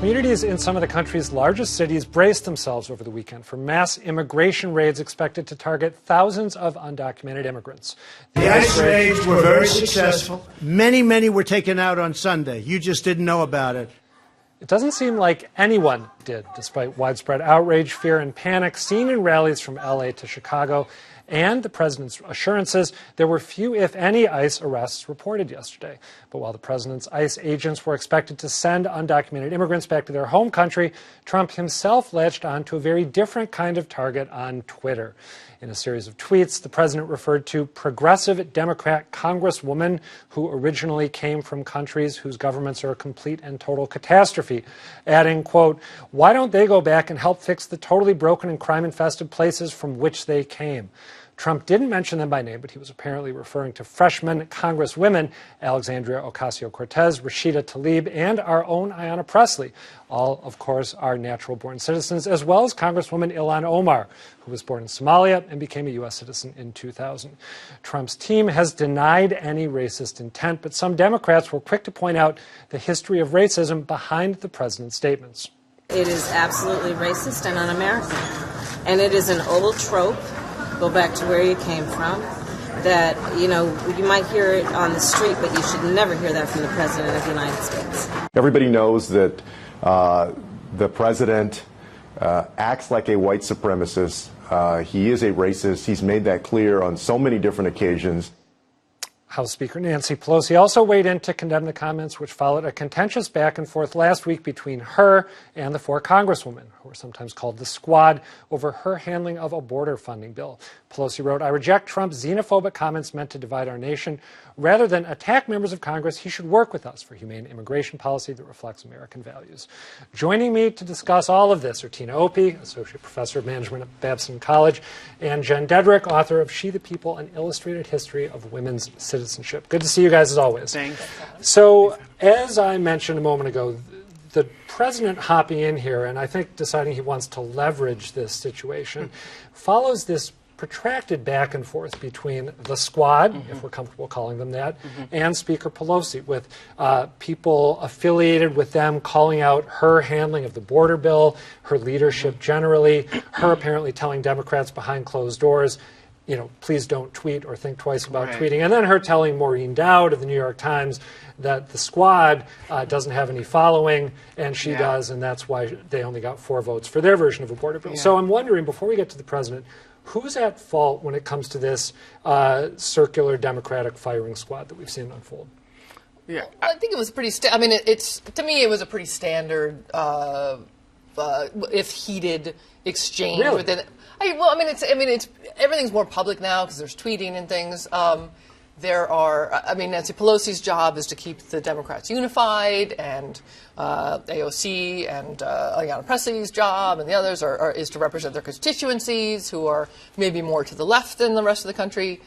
Communities in some of the country's largest cities braced themselves over the weekend for mass immigration raids expected to target thousands of undocumented immigrants. The ICE raids were very successful. Many were taken out on Sunday. You just didn't know about it. It doesn't seem like anyone did, despite widespread outrage, fear, and panic seen in rallies from L.A. to Chicago. And the president's assurances, there were few, if any, ICE arrests reported yesterday. But while the president's ICE agents were expected to send undocumented immigrants back to their home country, Trump himself latched on to a very different kind of target on Twitter. In a series of tweets, the president referred to progressive Democrat Congresswomen who originally came from countries whose governments are a complete and total catastrophe, adding, quote, "Why don't they go back and help fix the totally broken and crime-infested places from which they came?" Trump didn't mention them by name, but he was apparently referring to freshman Congresswomen Alexandria Ocasio-Cortez, Rashida Tlaib, and our own Ayanna Pressley. All, of course, are natural-born citizens, as well as Congresswoman Ilhan Omar, who was born in Somalia and became a U.S. citizen in 2000. Trump's team has denied any racist intent, but some Democrats were quick to point out the history of racism behind the president's statements. It is absolutely racist and un-American, and it is an old trope. Go back to where you came from, that, you know, you might hear it on the street, but you should never hear that from the President of the United States. Everybody knows that the President acts like a white supremacist. He is a racist. He's made that clear on so many different occasions. House Speaker Nancy Pelosi also weighed in to condemn the comments, which followed a contentious back and forth last week between her and the four congresswomen, who are sometimes called the Squad, over her handling of a border funding bill. Pelosi wrote, "I reject Trump's xenophobic comments meant to divide our nation. Rather than attack members of Congress, he should work with us for humane immigration policy that reflects American values." Joining me to discuss all of this are Tina Opie, Associate Professor of Management at Babson College, and Jen Deaderick, author of She the People, An Illustrated History of Women's Citizenship. Good to see you guys as always. Thanks. So, as I mentioned a moment ago, the president hopping in here and I think deciding he wants to leverage this situation follows this protracted back and forth between the Squad, if we're comfortable calling them that, and Speaker Pelosi, with people affiliated with them calling out her handling of the border bill, her leadership generally, her apparently telling Democrats behind closed doors, you know, please don't tweet or think twice about tweeting, and then her telling Maureen Dowd of the New York Times that the Squad doesn't have any following, and she does, and that's why they only got 4 votes for their version of a border bill. So I'm wondering, before we get to the president, who's at fault when it comes to this circular Democratic firing squad that we've seen unfold? Yeah, I think it was pretty. I mean, it's to me, it was a pretty standard, if heated exchange within. It's everything's more public now because there's tweeting and things. Nancy Pelosi's job is to keep the Democrats unified, and AOC and Ayanna Pressley's job and the others is to represent their constituencies who are maybe more to the left than the rest of the country.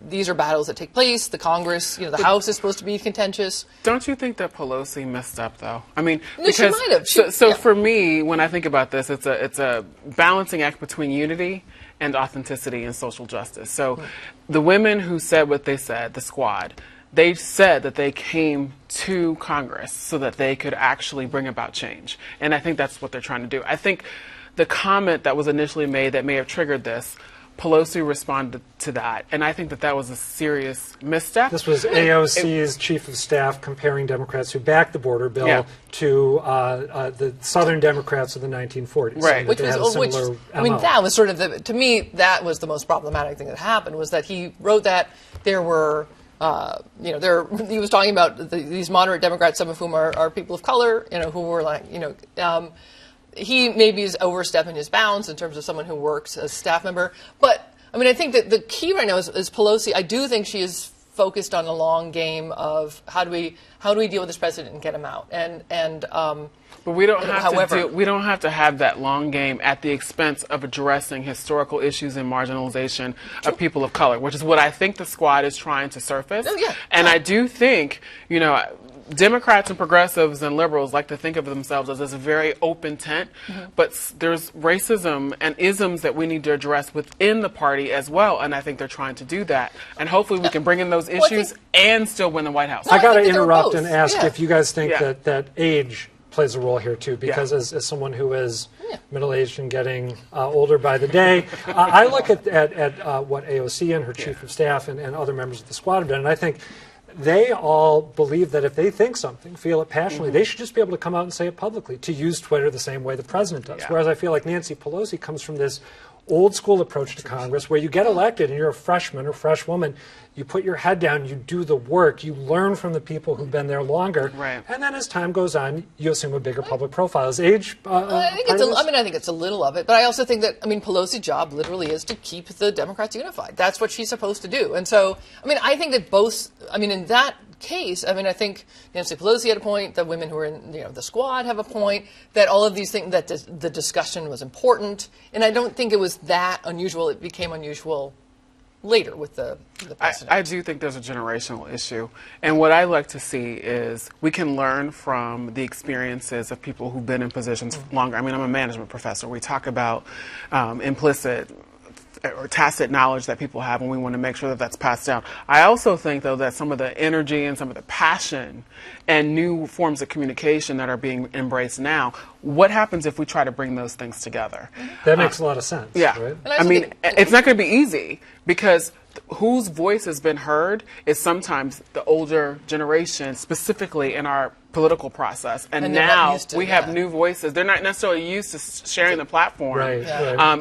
These are battles that take place. The Congress, the House is supposed to be contentious. Don't you think that Pelosi messed up, though? I mean, no, she might have. For me, when I think about this, it's a balancing act between unity and authenticity and social justice. So the women who said what they said, the Squad, they said that they came to Congress so that they could actually bring about change. And I think that's what they're trying to do. I think the comment that was initially made that may have triggered this, Pelosi responded to that, and I think that was a serious misstep. This was AOC's chief of staff comparing Democrats who backed the border bill to the Southern Democrats of the 1940s. Right. That was sort of to me, that was the most problematic thing that happened, was that he wrote that there were, he was talking about these moderate Democrats, some of whom are people of color, who were like, he maybe is overstepping his bounds in terms of someone who works as a staff member. But, I think that the key right now is Pelosi. I do think she is focused on a long game of how do we deal with this president and get him out. But we don't have to have that long game at the expense of addressing historical issues and marginalization of people of color, which is what I think the Squad is trying to surface. And I do think, Democrats and progressives and liberals like to think of themselves as this very open tent, but there's racism and isms that we need to address within the party as well, and I think they're trying to do that. And hopefully we can bring in those issues and still win the White House. I got to interrupt and ask if you guys think that age plays a role here too, because as someone who is middle-aged and getting older by the day, I look at what AOC and her chief of staff and other members of the squad have done, and I think they all believe that if they think something, feel it passionately, they should just be able to come out and say it publicly, to use Twitter the same way the president does. Whereas I feel like Nancy Pelosi comes from this old school approach to Congress where you get elected and you're a freshman or fresh woman, you put your head down, you do the work, you learn from the people who've been there longer, and then as time goes on, you assume a bigger public profile. Is age I think it's a little of it, but I also think that, Pelosi's job literally is to keep the Democrats unified. That's what she's supposed to do. And so, I think that both, in that case, I think Nancy Pelosi had a point, the women who are in the squad have a point, that all of these things, that the discussion was important, and I don't think it was that unusual. It became unusual later with the president. I do think there's a generational issue, and what I like to see is we can learn from the experiences of people who've been in positions longer. I'm a management professor. We talk about implicit or tacit knowledge that people have, and we want to make sure that that's passed down. I also think, though, that some of the energy and some of the passion and new forms of communication that are being embraced now, what happens if we try to bring those things together? That makes a lot of sense. Yeah. Right? It's not going to be easy, because whose voice has been heard is sometimes the older generation, specifically in our political process. And now we have new voices. They're not necessarily used to sharing the platform,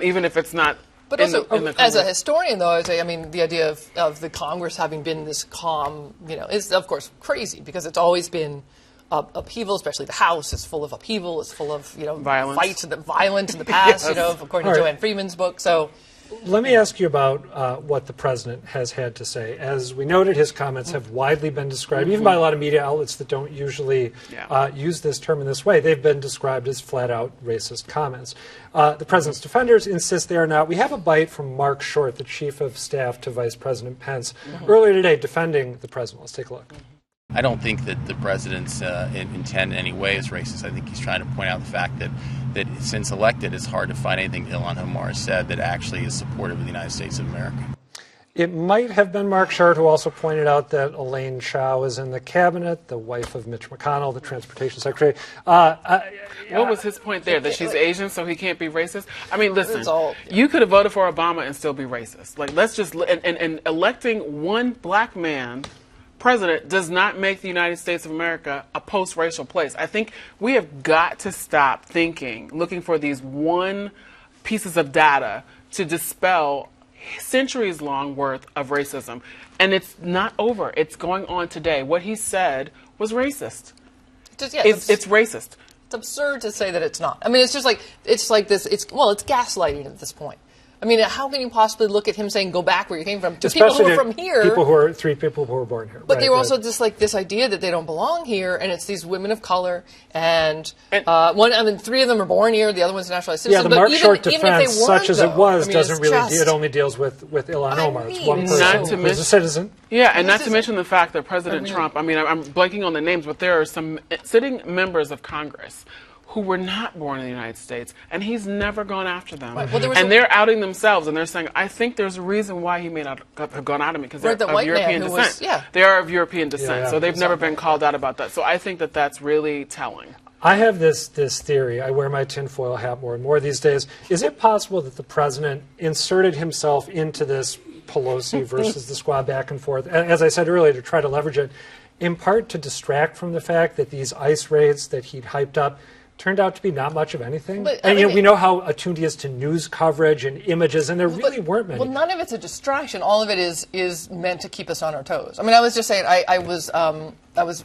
even if it's not. But also, as a historian, though, I would say, the idea of the Congress having been this calm, is, of course, crazy, because it's always been upheaval, especially the House is full of upheaval, it's full of, violence. Fights and violence in the past, according to Joanne Freeman's book. So, let me ask you about what the president has had to say. As we noted, his comments have widely been described, even by a lot of media outlets that don't usually use this term in this way. They've been described as flat-out racist comments. The president's defenders insist they are not. We have a bite from Mark Short, the chief of staff to Vice President Pence, earlier today defending the president. Let's take a look. I don't think that the president's intent in any way is racist. I think he's trying to point out the fact that since elected, it's hard to find anything Ilhan Omar said that actually is supportive of the United States of America. It might have been Mark Short who also pointed out that Elaine Chao is in the cabinet, the wife of Mitch McConnell, the transportation secretary. What was his point there? That she's Asian, so he can't be racist? Listen, you could have voted for Obama and still be racist. Let's just and electing one black man president does not make the United States of America a post-racial place. I think we have got to stop looking for these one pieces of data to dispel centuries-long worth of racism. And it's not over. It's going on today. What he said was racist. It's racist. It's absurd to say that it's not. It's just it's gaslighting at this point. How can you possibly look at him saying, go back where you came from, to people who are from here? Three people who were born here. But they were also just this idea that they don't belong here, and it's these women of color, and three of them are born here, the other one's a naturalized citizen. Yeah, the Mark Short defense, such as it was, doesn't really, it only deals with Ilhan Omar. It's one person who's a citizen. Yeah, and not to mention the fact that President Trump, I'm blanking on the names, but there are some sitting members of Congress who were not born in the United States, and he's never gone after them. And they're outing themselves, and they're saying, I think there's a reason why he may not have gone out of me, because they're of European descent. They are of European descent, so they've never been called out about that. So I think that that's really telling. I have this theory. I wear my tinfoil hat more and more these days. Is it possible that the president inserted himself into this Pelosi versus the squad back and forth, as I said earlier, to try to leverage it, in part to distract from the fact that these ICE raids that he'd hyped up turned out to be not much of anything? We know how attuned he is to news coverage and images, and there really weren't many. Well, none of it's a distraction. All of it is meant to keep us on our toes. I was just saying, I was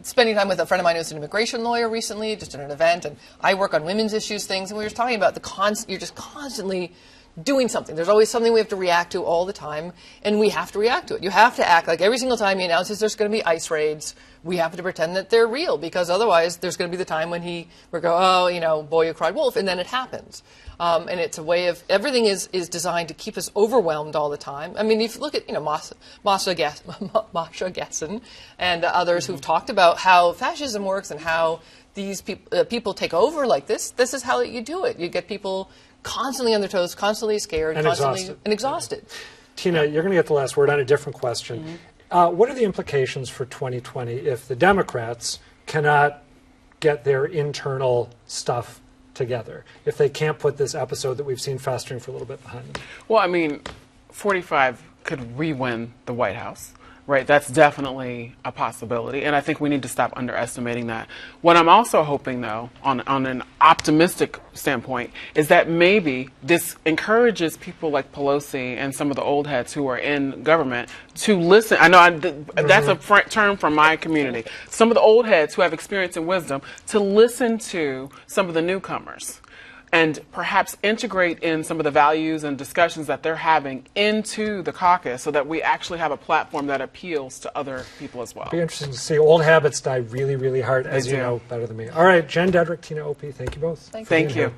spending time with a friend of mine who's an immigration lawyer recently, just at an event, and I work on women's issues things, and we were talking about you're just constantly doing something. There's always something we have to react to all the time, and we have to react to it. You have to act like every single time he announces there's going to be ICE raids, we have to pretend that they're real, because otherwise there's going to be the time when we go, boy, you cried wolf, and then it happens. And it's a way of, everything is designed to keep us overwhelmed all the time. If you look at, Masha Gessen and others who've talked about how fascism works and how these people take over like this is how you do it. You get people constantly on their toes, constantly scared, and exhausted. Tina, you're going to get the last word on a different question. What are the implications for 2020 if the Democrats cannot get their internal stuff together, if they can't put this episode that we've seen festering for a little bit behind them? Well, I mean, 45 could re-win the White House. Right, that's definitely a possibility, and I think we need to stop underestimating that. What I'm also hoping, though, on an optimistic standpoint, is that maybe this encourages people like Pelosi and some of the old heads who are in government to listen. I know that's a term from my community. Some of the old heads who have experience and wisdom to listen to some of the newcomers, and perhaps integrate in some of the values and discussions that they're having into the caucus so that we actually have a platform that appeals to other people as well. It'll be interesting to see. Old habits die really, really hard, as you know better than me. All right, Jen Deaderick, Tina Opie, thank you both. Thank you.